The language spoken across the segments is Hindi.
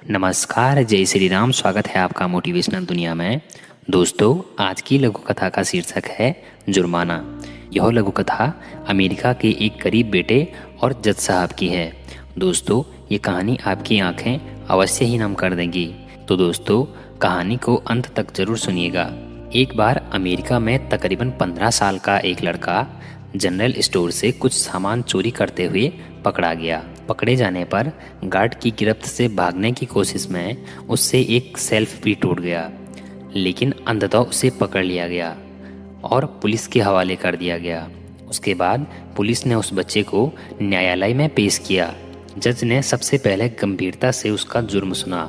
नमस्कार, जय श्री राम। स्वागत है आपका मोटिवेशनल दुनिया में। दोस्तों, आज की लघु कथा का शीर्षक है जुर्माना। यह लघु कथा अमेरिका के एक गरीब बेटे और जज साहब की है। दोस्तों, ये कहानी आपकी आंखें अवश्य ही नम कर देंगी। तो दोस्तों, कहानी को अंत तक जरूर सुनिएगा। एक बार अमेरिका में तकरीबन 15 साल का एक लड़का जनरल स्टोर से कुछ सामान चोरी करते हुए पकड़ा गया। पकड़े जाने पर गार्ड की गिरफ्त से भागने की कोशिश में उससे एक सेल्फ भी टूट गया, लेकिन अंततः उसे पकड़ लिया गया और पुलिस के हवाले कर दिया गया। उसके बाद पुलिस ने उस बच्चे को न्यायालय में पेश किया। जज ने सबसे पहले गंभीरता से उसका जुर्म सुना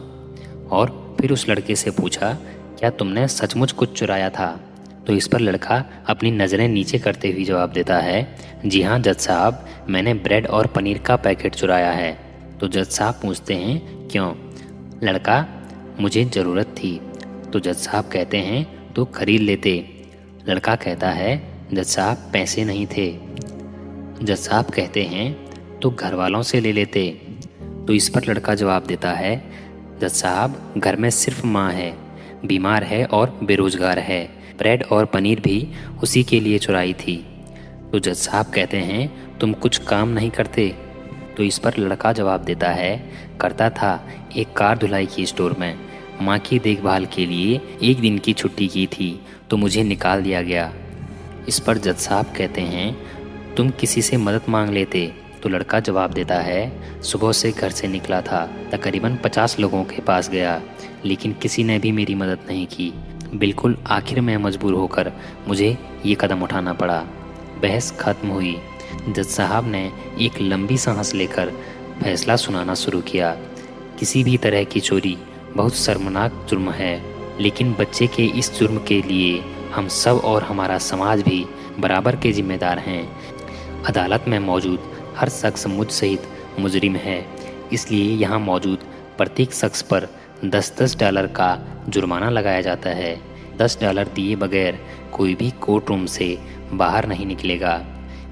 और फिर उस लड़के से पूछा, क्या तुमने सचमुच कुछ चुराया था? तो इस पर लड़का अपनी नज़रें नीचे करते हुए जवाब देता है, जी हाँ जज साहब, मैंने ब्रेड और पनीर का पैकेट चुराया है। तो जज साहब पूछते हैं, क्यों? लड़का, मुझे ज़रूरत थी। तो जज साहब कहते हैं, तो खरीद लेते। लड़का कहता है, जज साहब पैसे नहीं थे। जज साहब कहते हैं, तो घर वालों से ले लेते। तो इस पर लड़का जवाब देता है, जज साहब, घर में सिर्फ माँ है, बीमार है और बेरोजगार है। ब्रेड और पनीर भी उसी के लिए चुराई थी। तो जज साहब कहते हैं, तुम कुछ काम नहीं करते? तो इस पर लड़का जवाब देता है, करता था, एक कार धुलाई की स्टोर में। माँ की देखभाल के लिए एक दिन की छुट्टी की थी तो मुझे निकाल दिया गया। इस पर जज साहब कहते हैं, तुम किसी से मदद मांग लेते? तो लड़का जवाब देता है, सुबह से घर से निकला था, तकरीबन 50 लोगों के पास गया, लेकिन किसी ने भी मेरी मदद नहीं की। बिल्कुल आखिर में मजबूर होकर मुझे ये कदम उठाना पड़ा। बहस खत्म हुई। जज साहब ने एक लंबी सांस लेकर फैसला सुनाना शुरू किया। किसी भी तरह की चोरी बहुत शर्मनाक जुर्म है, लेकिन बच्चे के इस जुर्म के लिए हम सब और हमारा समाज भी बराबर के जिम्मेदार हैं। अदालत में मौजूद हर शख्स मुझ सहित मुजरिम है, इसलिए यहाँ मौजूद प्रत्येक शख्स पर $10 का जुर्माना लगाया जाता है। $10 दिए बगैर कोई भी कोर्ट रूम से बाहर नहीं निकलेगा।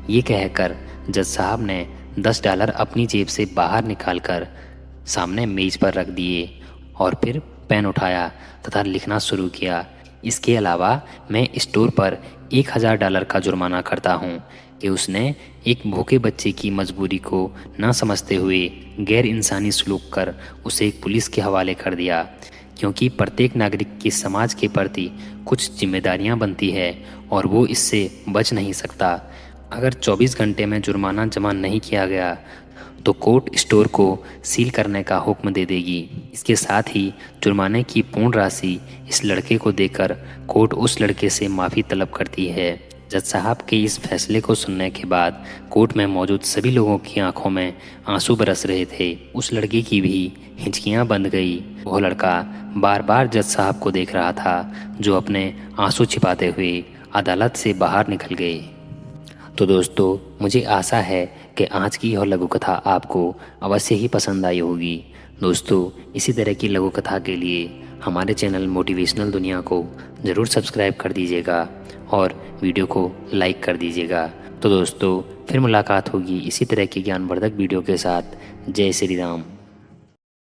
ये कहकर जज साहब ने $10 अपनी जेब से बाहर निकालकर सामने मेज पर रख दिए और फिर पेन उठाया तथा लिखना शुरू किया। इसके अलावा मैं स्टोर पर $1000 का जुर्माना करता हूँ कि उसने एक भूखे बच्चे की मजबूरी को न समझते हुए गैर इंसानी सलूक कर उसे पुलिस के हवाले कर दिया, क्योंकि प्रत्येक नागरिक की समाज के प्रति कुछ जिम्मेदारियां बनती है और वो इससे बच नहीं सकता। अगर 24 घंटे में जुर्माना जमा नहीं किया गया तो कोर्ट स्टोर को सील करने का हुक्म दे देगी। इसके साथ ही जुर्माने की पूर्ण राशि इस लड़के को देकर कोर्ट उस लड़के से माफ़ी तलब करती है। जज साहब के इस फैसले को सुनने के बाद कोर्ट में मौजूद सभी लोगों की आंखों में आंसू बरस रहे थे। उस लड़के की भी हिचकियां बंद गई। वो लड़का बार बार जज साहब को देख रहा था, जो अपने आंसू छिपाते हुए अदालत से बाहर निकल गए। तो दोस्तों, मुझे आशा है कि आज की यह लघु कथा आपको अवश्य ही पसंद आई होगी। दोस्तों, इसी तरह की लघु कथा के लिए हमारे चैनल मोटिवेशनल दुनिया को ज़रूर सब्सक्राइब कर दीजिएगा और वीडियो को लाइक कर दीजिएगा। तो दोस्तों, फिर मुलाकात होगी इसी तरह की ज्ञानवर्धक वीडियो के साथ। जय श्री राम।